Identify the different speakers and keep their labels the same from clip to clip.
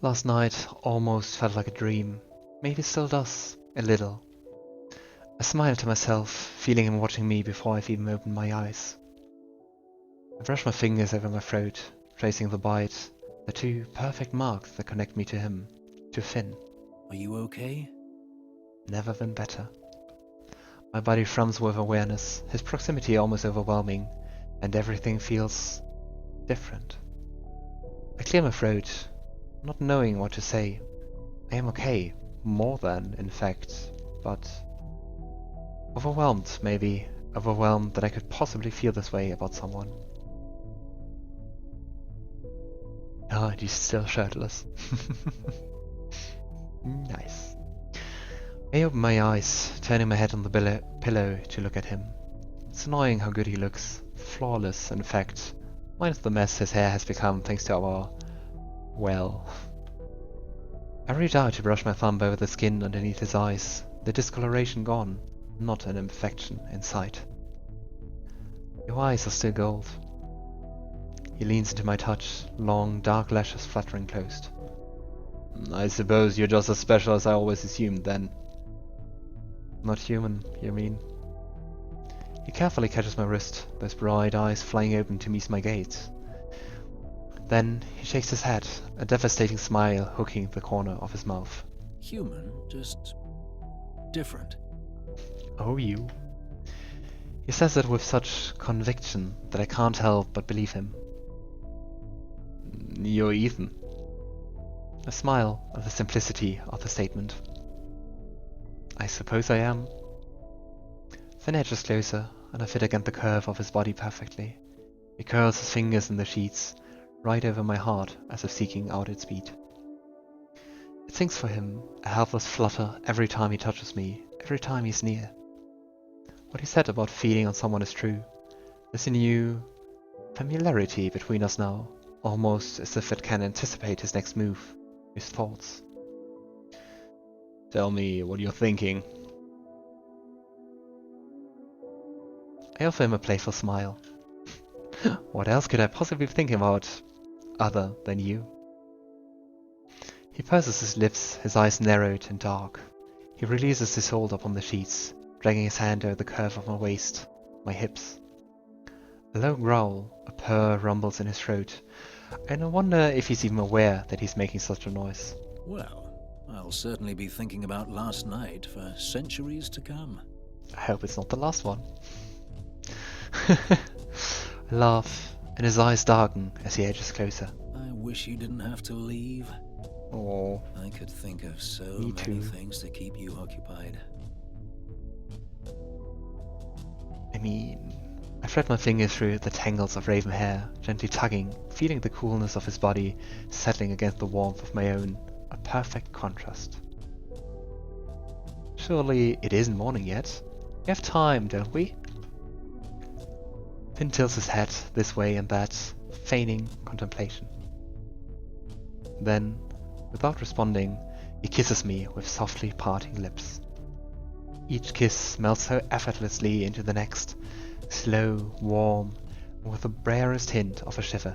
Speaker 1: Last night almost felt like a dream. Maybe it still does, a little. I smiled to myself, feeling him watching me before I've even opened my eyes. I brushed my fingers over my throat, tracing the bite, the two perfect marks that connect me to him, to Finn.
Speaker 2: Are you okay?
Speaker 1: Never been better. My body thrums with awareness, his proximity almost overwhelming, and everything feels different. I clear my throat, not knowing what to say. I am okay, more than, in fact, but overwhelmed, maybe. Overwhelmed that I could possibly feel this way about someone. Oh, and he's still shirtless. Nice. I open my eyes, turning my head on the pillow to look at him. It's annoying how good he looks. Flawless, in fact. Minus the mess his hair has become thanks to our... well... I reach out to brush my thumb over the skin underneath his eyes. The discoloration gone, not an imperfection in sight. Your eyes are still gold. He leans into my touch, long, dark lashes fluttering closed. I suppose you're just as special as I always assumed, then. Not human, you mean? He carefully catches my wrist, those bright eyes flying open to meet my gaze. Then he shakes his head, a devastating smile hooking the corner of his mouth.
Speaker 2: Human, just different.
Speaker 1: Oh, you. He says it with such conviction that I can't help but believe him. You're Ethan. I smile at the simplicity of the statement. I suppose I am. Finn edges closer, and I fit against the curve of his body perfectly. He curls his fingers in the sheets, right over my heart as if seeking out its beat. It sinks for him, a helpless flutter every time he touches me, every time he's near. What he said about feeding on someone is true. There's a new familiarity between us now, almost as if it can anticipate his next move, his thoughts. Tell me what you're thinking. I offer him a playful smile. What else could I possibly be thinking about, other than you? He purses his lips, his eyes narrowed and dark. He releases his hold upon the sheets, dragging his hand over the curve of my waist, my hips. A low growl, a purr rumbles in his throat, and I wonder if he's even aware that he's making such a noise.
Speaker 2: Well, I'll certainly be thinking about last night for centuries to come.
Speaker 1: I hope it's not the last one. I laugh, and his eyes darken as he edges closer.
Speaker 2: I wish you didn't have to leave.
Speaker 1: Oh,
Speaker 2: I could think of so
Speaker 1: me
Speaker 2: many
Speaker 1: too.
Speaker 2: things to keep you occupied.
Speaker 1: I mean... I thread my fingers through the tangles of raven hair, gently tugging, feeling the coolness of his body settling against the warmth of my own, a perfect contrast. Surely it isn't morning yet? We have time, don't we? Finn tilts his head this way and that, feigning contemplation. Then, without responding, he kisses me with softly parting lips. Each kiss melts so effortlessly into the next, slow, warm, and with the barest hint of a shiver.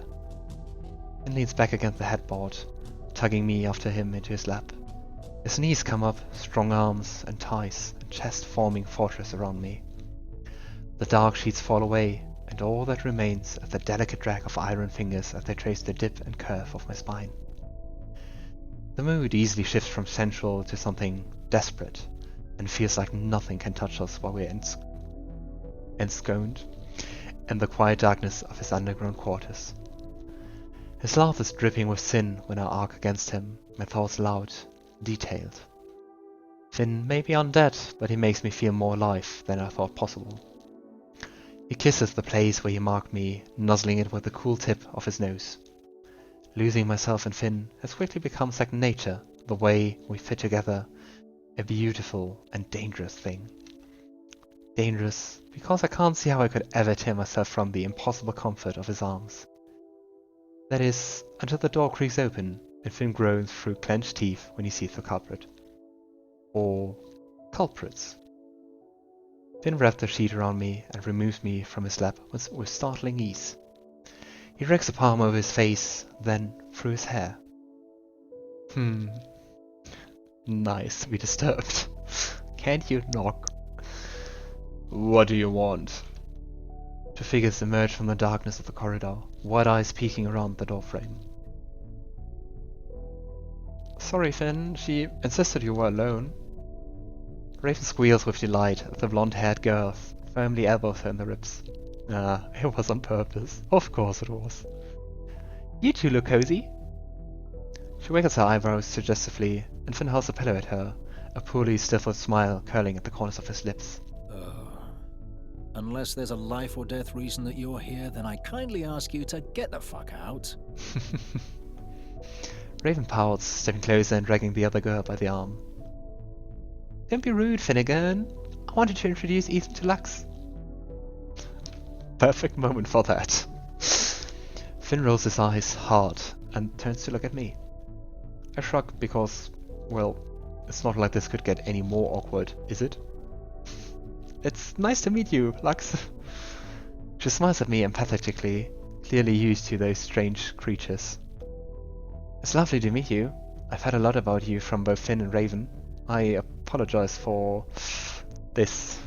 Speaker 1: Finn leans back against the headboard, tugging me after him into his lap. His knees come up, strong arms and thighs and chest forming fortress around me. The dark sheets fall away, and all that remains is the delicate drag of iron fingers as they trace the dip and curve of my spine. The mood easily shifts from sensual to something desperate, and feels like nothing can touch us while we're ensconced in the quiet darkness of his underground quarters. His laugh is dripping with sin when I arc against him, my thoughts loud, detailed. Finn may be undead, but he makes me feel more alive than I thought possible. He kisses the place where he marked me, nuzzling it with the cool tip of his nose. Losing myself in Finn has quickly become second nature, the way we fit together, a beautiful and dangerous thing. Dangerous because I can't see how I could ever tear myself from the impossible comfort of his arms. That is, until the door creaks open and Finn groans through clenched teeth when he sees the culprit. Or culprits. Finn wraps the sheet around me and removes me from his lap with startling ease. He drags a palm over his face, then through his hair. Hmm. Nice to be disturbed. Can't you knock? What do you want? Two figures emerge from the darkness of the corridor, wide eyes peeking around the doorframe. Sorry, Finn, she insisted you were alone. Raven squeals with delight as the blonde-haired girl firmly elbows her in the ribs. Ah, it was on purpose. Of course it was. You two look cozy. She wiggles her eyebrows suggestively, and Finn hurls a pillow at her, a poorly stifled smile curling at the corners of his lips.
Speaker 2: Unless there's a life or death reason that you're here, then I kindly ask you to get the fuck out.
Speaker 1: Raven pouts, stepping closer and dragging the other girl by the arm. Don't be rude, Finnegan. I wanted to introduce Ethan to Lux. Perfect moment for that. Finn rolls his eyes hard and turns to look at me. I shrug because, well, it's not like this could get any more awkward, is it? It's nice to meet you, Lux. She smiles at me empathetically, clearly used to those strange creatures. It's lovely to meet you. I've heard a lot about you from both Finn and Raven. I apologize for this.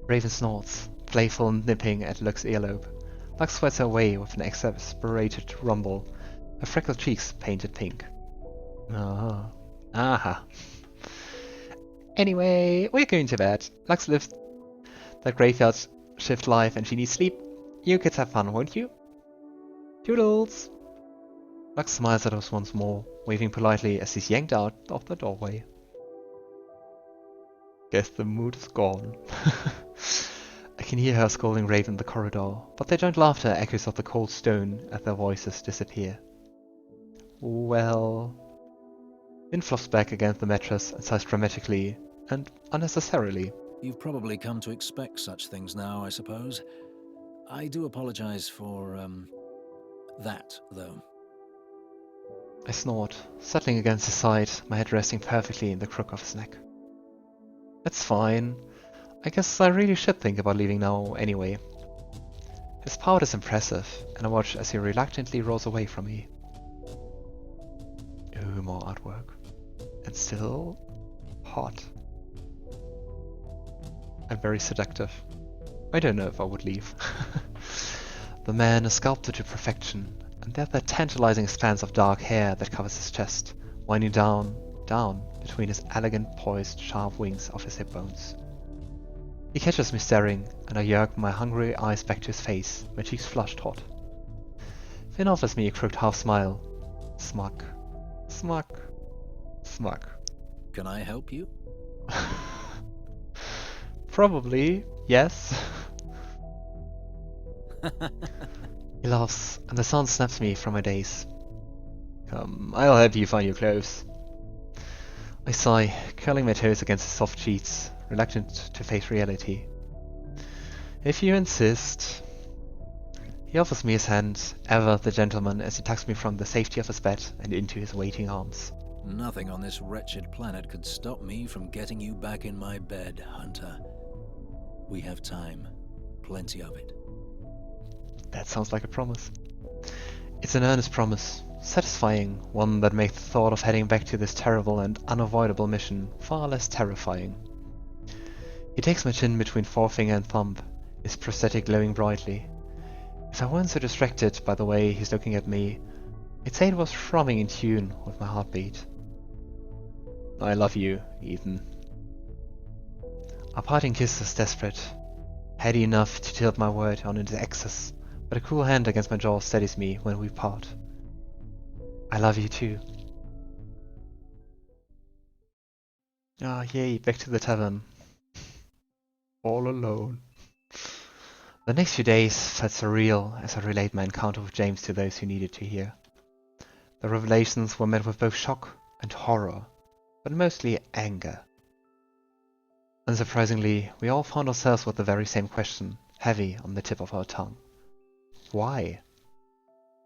Speaker 1: Raven snorts, playful and nipping at Lux's earlobe. Lux sweats her away with an exasperated rumble, her freckled cheeks painted pink. Ah. Aha. Anyway, we're going to bed. Lux lived that graveyard shift life and she needs sleep. You kids have fun, won't you? Toodles! Lux smiles at us once more, waving politely as he's yanked out of the doorway. Guess the mood is gone. I can hear her scolding Raven in the corridor, but their joint laughter echoes off the cold stone as their voices disappear. Well... Finn flops back against the mattress and sighs dramatically and unnecessarily.
Speaker 2: You've probably come to expect such things now, I suppose. I do apologize for, that, though.
Speaker 1: I snort, settling against his side, my head resting perfectly in the crook of his neck. It's fine. I guess I really should think about leaving now anyway. His pout is impressive, and I watch as he reluctantly rolls away from me. Ooh, more artwork. And still... hot. And very seductive. I don't know if I would leave. The man is sculpted to perfection, and there's that tantalizing expanse of dark hair that covers his chest, winding down between his elegant, poised, sharp wings of his hip bones. He catches me staring, and I jerk my hungry eyes back to his face, my cheeks flushed hot. Finn offers me a crooked half smile. Smug. Smug. Smug.
Speaker 2: Can I help you?
Speaker 1: Probably, yes. He laughs, and the sun snaps me from my daze. Come, I'll help you find your clothes. I sigh, curling my toes against his soft sheets, reluctant to face reality. If you insist. He offers me his hand, ever the gentleman, as he tucks me from the safety of his bed and into his waiting arms.
Speaker 2: Nothing on this wretched planet could stop me from getting you back in my bed, Hunter. We have time. Plenty of it.
Speaker 1: That sounds like a promise. It's an earnest promise, satisfying, one that makes the thought of heading back to this terrible and unavoidable mission far less terrifying. He takes my chin between forefinger and thumb, his prosthetic glowing brightly. If I weren't so distracted by the way he's looking at me, I'd say it was thrumming in tune with my heartbeat. I love you, Ethan. Our parting kiss is desperate, heady enough to tilt my word on into excess, but a cool hand against my jaw steadies me when we part. I love you too. Ah, yay, back to the tavern. All alone. The next few days felt surreal as I relayed my encounter with James to those who needed to hear. The revelations were met with both shock and horror, but mostly anger. Unsurprisingly, we all found ourselves with the very same question, heavy on the tip of our tongue. Why?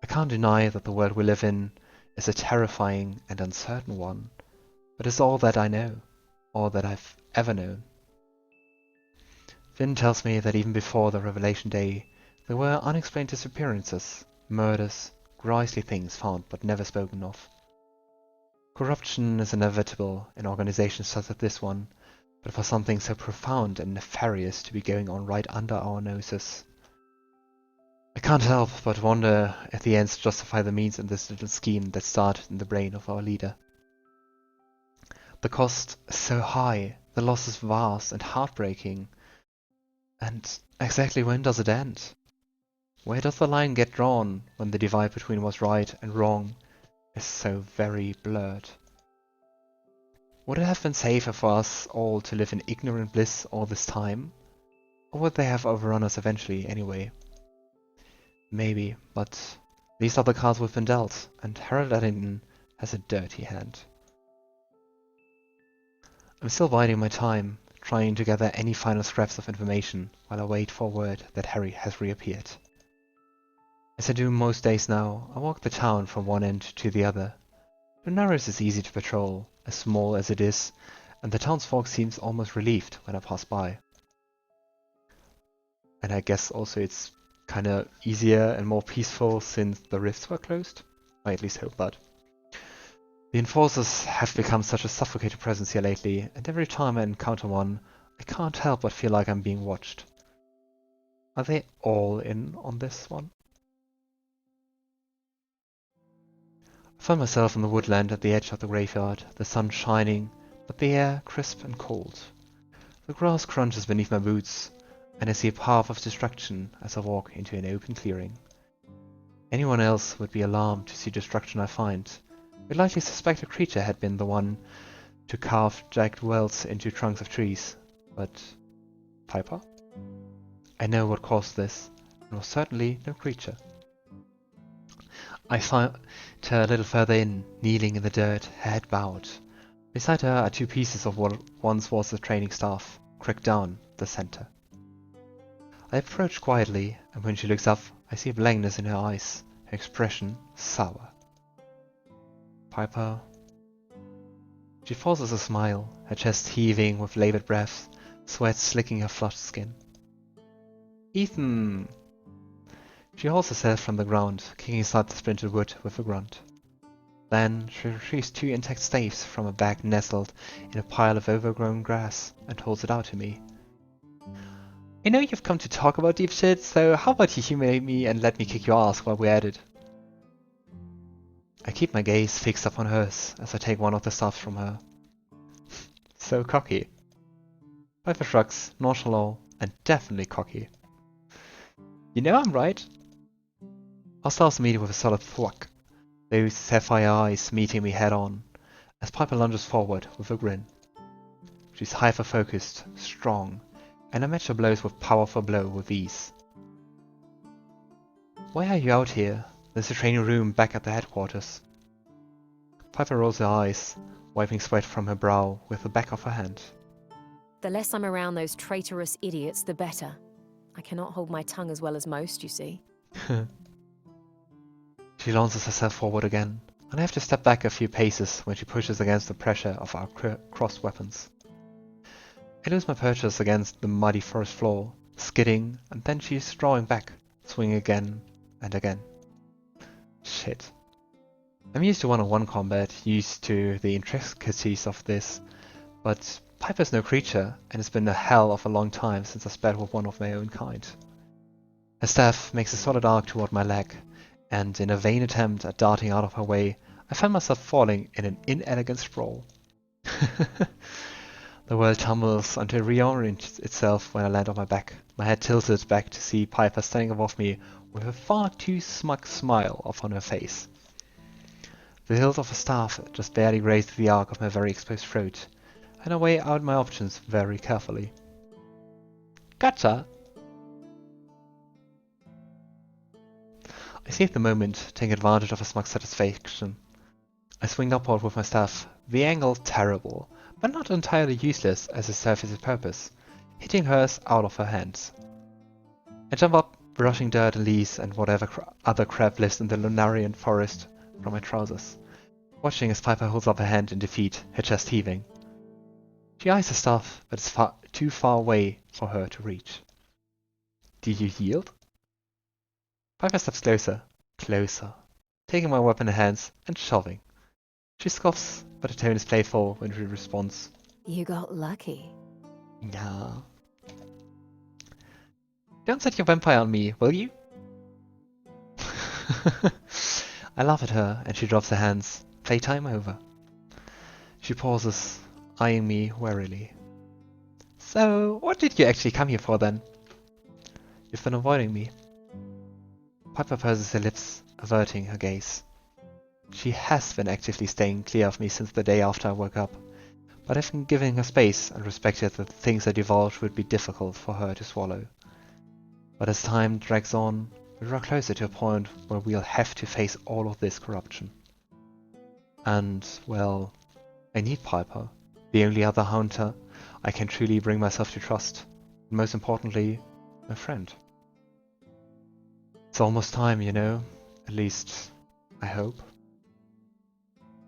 Speaker 1: I can't deny that the world we live in is a terrifying and uncertain one, but it's all that I know, all that I've ever known. Finn tells me that even before the Revelation Day, there were unexplained disappearances, murders, grisly things found but never spoken of. Corruption is inevitable in organizations such as this one, but for something so profound and nefarious to be going on right under our noses. I can't help but wonder if the ends justify the means in this little scheme that started in the brain of our leader. The cost is so high, the loss is vast and heartbreaking. And exactly when does it end? Where does the line get drawn when the divide between what's right and wrong is so very blurred? Would it have been safer for us all to live in ignorant bliss all this time? Or would they have overrun us eventually anyway? Maybe, but these are the cards we've been dealt, and Harold Eddington has a dirty hand. I'm still biding my time, trying to gather any final scraps of information while I wait for word that Harry has reappeared. As I do most days now, I walk the town from one end to the other. Lunaris is easy to patrol, as small as it is, and the townsfolk seems almost relieved when I pass by. And I guess also it's kinda easier and more peaceful since the rifts were closed. I at least hope that. The enforcers have become such a suffocating presence here lately, and every time I encounter one, I can't help but feel like I'm being watched. Are they all in on this one? I find myself in the woodland at the edge of the graveyard, the sun shining, but the air crisp and cold. The grass crunches beneath my boots, and I see a path of destruction as I walk into an open clearing. Anyone else would be alarmed to see destruction I find. We'd likely suspect a creature had been the one to carve jagged wells into trunks of trees, but Piper? I know what caused this, and was certainly no creature. I find her a little further in, kneeling in the dirt, head bowed. Beside her are two pieces of what once was the training staff, cracked down the center. I approach quietly, and when she looks up, I see a blankness in her eyes, her expression sour. Piper. She forces a smile, her chest heaving with labored breath, sweat slicking her flushed skin. Ethan! She hauls herself from the ground, kicking aside the splintered wood with a grunt. Then she retrieves two intact staves from a bag nestled in a pile of overgrown grass and holds it out to me. I know you've come to talk about deep shit, so how about you humiliate me and let me kick your ass while we're at it? I keep my gaze fixed upon hers as I take one of the staffs from her. So cocky. Piper shrugs, nonchalant, and definitely cocky. You know I'm right. Our staffs meet with a solid thwack, those sapphire eyes meeting me head on, as Piper lunges forward with a grin. She's hyper-focused, strong, and I match her blows with power for blow with ease. Why are you out here? There's a training room back at the headquarters. Piper rolls her eyes, wiping sweat from her brow with the back of her hand.
Speaker 3: The less I'm around those traitorous idiots, the better. I cannot hold my tongue as well as most, you see.
Speaker 1: She launches herself forward again, and I have to step back a few paces when she pushes against the pressure of our crossed weapons. I lose my purchase against the muddy forest floor, skidding, and then she's drawing back, swinging again and again. Shit. I'm used to one-on-one combat, used to the intricacies of this, but Piper's no creature, and it's been a hell of a long time since I sped with one of my own kind. Her staff makes a solid arc toward my leg, and in a vain attempt at darting out of her way, I find myself falling in an inelegant sprawl. The world tumbles until it reorients itself when I land on my back, my head tilted back to see Piper standing above me with a far too smug smile upon her face. The hilt of her staff just barely grazed the arc of my very exposed throat, and I weigh out my options very carefully. Gotcha! I seize the moment, taking advantage of a smug satisfaction. I swing upward with my staff, the angle terrible, but not entirely useless as it serves its purpose, hitting hers out of her hands. I jump up, brushing dirt and leaves and whatever other crap lives in the Lunarian forest from my trousers, watching as Piper holds up her hand in defeat, her chest heaving. She eyes her staff, but it's too far away for her to reach. Did you yield? Piper steps closer, taking my weapon in her hands and shoving. She scoffs, but her tone is playful when she responds.
Speaker 3: You got lucky.
Speaker 1: Nah. Don't set your vampire on me, will you? I laugh at her, and she drops her hands. Playtime over. She pauses, eyeing me warily. So, what did you actually come here for then? You've been avoiding me. Piper purses her lips, averting her gaze. She has been actively staying clear of me since the day after I woke up, but I've been giving her space and respected that the things I divulged would be difficult for her to swallow. But as time drags on, we draw closer to a point where we'll have to face all of this corruption. And, well, I need Piper, the only other hunter I can truly bring myself to trust, and most importantly, a friend. It's almost time, you know, at least, I hope.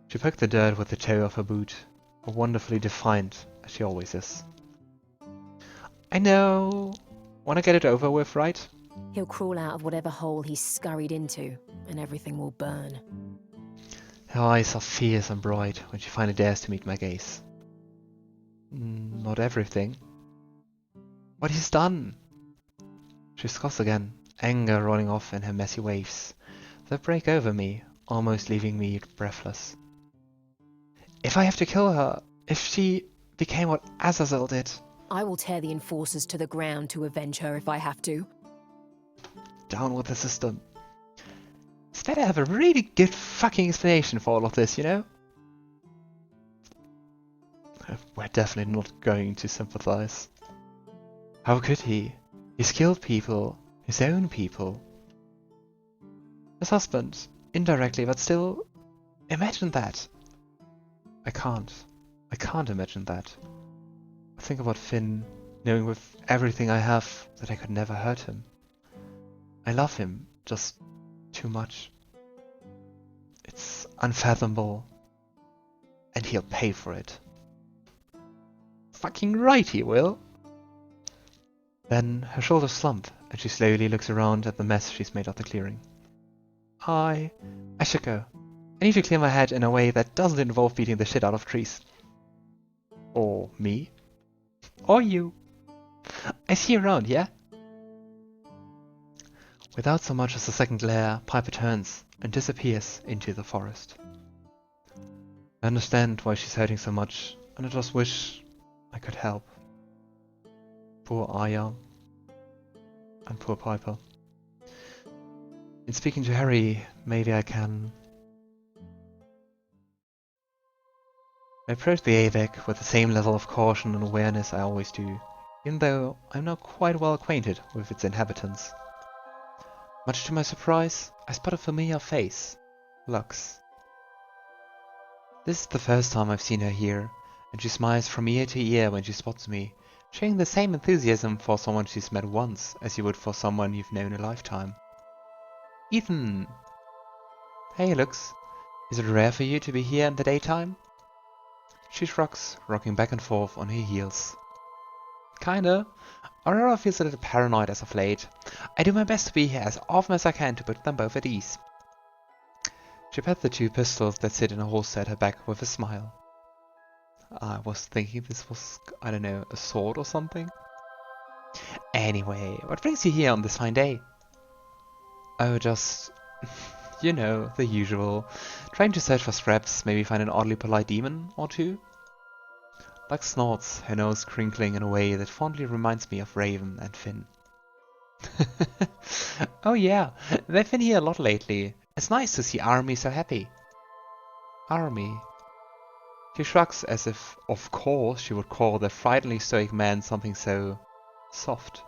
Speaker 1: She poked the dirt with the toe of her boot, wonderfully defiant as she always is. I know. Wanna get it over with, right?
Speaker 3: He'll crawl out of whatever hole he's scurried into, and everything will burn.
Speaker 1: Her eyes are fierce and bright when she finally dares to meet my gaze. Not everything. What he's done! She scoffs again, anger rolling off in her messy waves that break over me, almost leaving me breathless. If I have to kill her, if she became what Azazel did...
Speaker 3: I will tear the enforcers to the ground to avenge her if I have to.
Speaker 1: Down with the system. It's better have a really good fucking explanation for all of this, you know? We're definitely not going to sympathize. How could he? He's killed people, his own people. His husband, indirectly, but still, imagine that. I can't imagine that. I think about Finn, knowing with everything I have that I could never hurt him. I love him, just too much. It's unfathomable. And he'll pay for it. Fucking right he will! Then her shoulders slump, and she slowly looks around at the mess she's made of the clearing. I should go. I need to clear my head in a way that doesn't involve beating the shit out of trees. Or me. Or you. I see you around, yeah? Without so much as a second glare, Piper turns and disappears into the forest. I understand why she's hurting so much, and I just wish I could help. Poor Aya. And poor Piper. In speaking to Harry, maybe I can... I approach the AVEC with the same level of caution and awareness I always do, even though I'm now quite well acquainted with its inhabitants. Much to my surprise, I spot a familiar face, Lux. This is the first time I've seen her here, and she smiles from ear to ear when she spots me, showing the same enthusiasm for someone she's met once as you would for someone you've known a lifetime. Ethan! Hey Lux, is it rare for you to be here in the daytime? She shrugs, rocking back and forth on her heels. Kinda. Aurora feels a little paranoid as of late. I do my best to be here as often as I can to put them both at ease. She pats the two pistols that sit in a holster at her back with a smile. I was thinking this was, I don't know, a sword or something? Anyway, what brings you here on this fine day? Oh, just... you know, the usual. Trying to search for scraps, maybe find an oddly polite demon or two. Lux snorts, her nose crinkling in a way that fondly reminds me of Raven and Finn. Oh yeah, they've been here a lot lately. It's nice to see Army so happy. Army. She shrugs as if, of course, she would call the frighteningly stoic man something so... soft.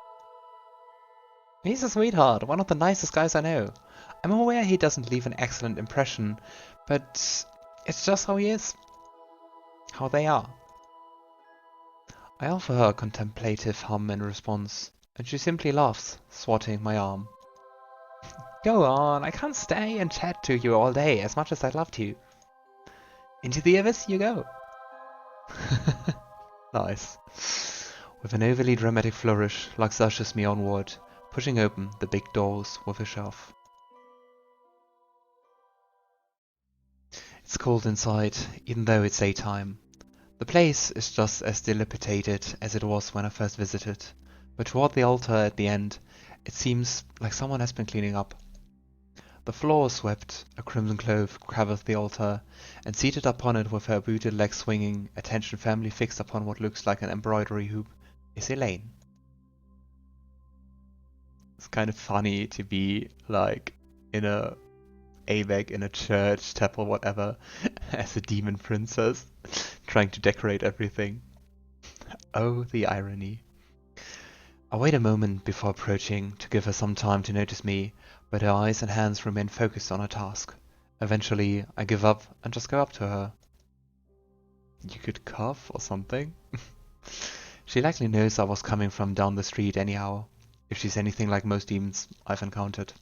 Speaker 1: He's a sweetheart, one of the nicest guys I know. I'm aware he doesn't leave an excellent impression, but it's just how he is. How they are. I offer her a contemplative hum in response, and she simply laughs, swatting my arm. Go on, I can't stay and chat to you all day as much as I'd love to. Into the abyss you go. Nice. With an overly dramatic flourish, Lux ushers me onward, pushing open the big doors with a shove. It's It's cold inside, even though it's daytime. The place is just as dilapidated as it was when I first visited, but toward the altar at the end, it seems like someone has been cleaning up. The floor is swept, a crimson cloth covers the altar, and seated upon it with her booted legs swinging, attention firmly fixed upon what looks like an embroidery hoop, is Elaine. It's kind of funny to be like in a AVEC in a church, temple, whatever, as a demon princess, trying to decorate everything. Oh, the irony. I wait a moment before approaching to give her some time to notice me, but her eyes and hands remain focused on her task. Eventually, I give up and just go up to her. You could cough or something? She likely knows I was coming from down the street anyhow, if she's anything like most demons I've encountered.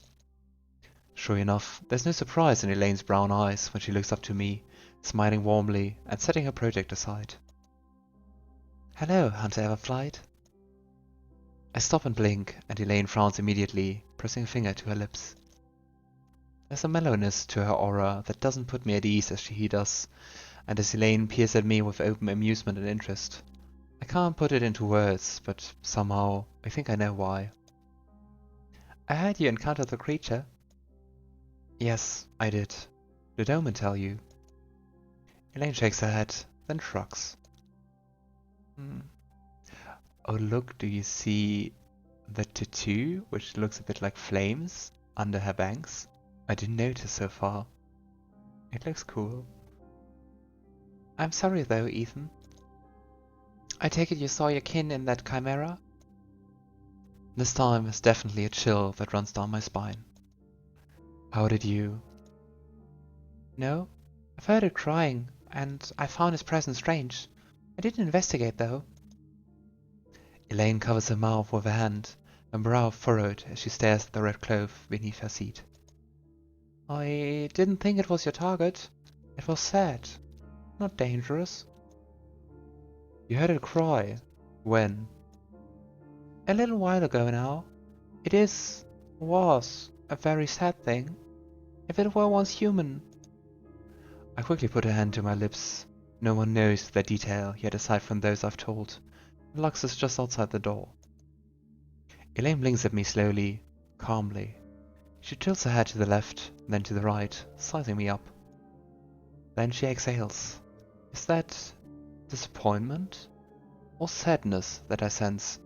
Speaker 1: Sure enough, there's no surprise in Elaine's brown eyes when she looks up to me, smiling warmly and setting her project aside. Hello, Hunter Everflight. I stop and blink, and Elaine frowns immediately, pressing a finger to her lips. There's a mellowness to her aura that doesn't put me at ease as she does, and as Elaine peers at me with open amusement and interest. I can't put it into words, but somehow I think I know why. I heard you encountered the creature. Yes, I did. Did Omen tell you? Elaine shakes her head, then shrugs. Oh look, do you see the tattoo, which looks a bit like flames, under her bangs? I didn't notice so far. It looks cool. I'm sorry though, Ethan. I take it you saw your kin in that chimera? This time is definitely a chill that runs down my spine. How did you? No, I've heard it crying, and I found his presence strange. I didn't investigate though. Elaine covers her mouth with her hand, and brow furrowed as she stares at the red cloth beneath her seat. I didn't think it was your target. It was sad, not dangerous. You heard it cry. When? A little while ago now. It was a very sad thing. If it were once human. I quickly put her hand to my lips. No one knows the detail yet aside from those I've told. Lux is just outside the door. Elaine blinks at me slowly, calmly. She tilts her head to the left, then to the right, sizing me up. Then she exhales. Is that disappointment? Or sadness that I sense?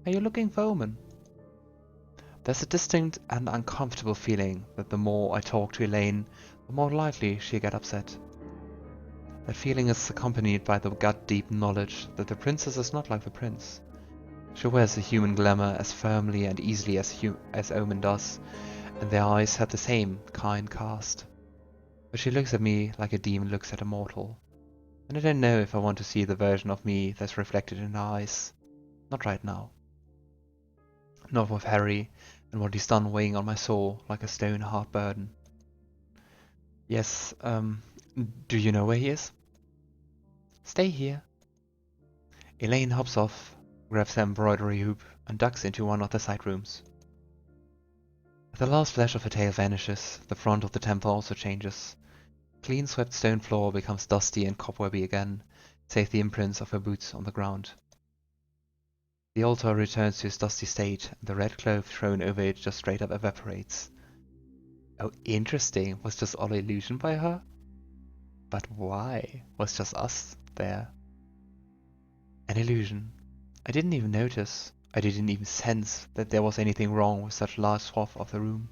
Speaker 1: Are you looking for Omen? There's a distinct and uncomfortable feeling that the more I talk to Elaine, the more likely she'll get upset. That feeling is accompanied by the gut-deep knowledge that the princess is not like the prince. She wears the human glamour as firmly and easily as Omen does, and their eyes have the same kind cast. But she looks at me like a demon looks at a mortal, and I don't know if I want to see the version of me that's reflected in her eyes. Not right now. Not with Harry and what he's done weighing on my soul like a stone-hard burden. Yes, do you know where he is? Stay here. Elaine hops off, grabs her embroidery hoop, and ducks into one of the side rooms. As the last flash of her tail vanishes, the front of the temple also changes. Clean swept stone floor becomes dusty and cobwebby again, save the imprints of her boots on the ground. The altar returns to its dusty state, and the red cloth thrown over it just straight up evaporates. Oh, interesting. Was just all illusion by her? But why? Was just us there? An illusion. I didn't even notice. I didn't even sense that there was anything wrong with such a large swath of the room.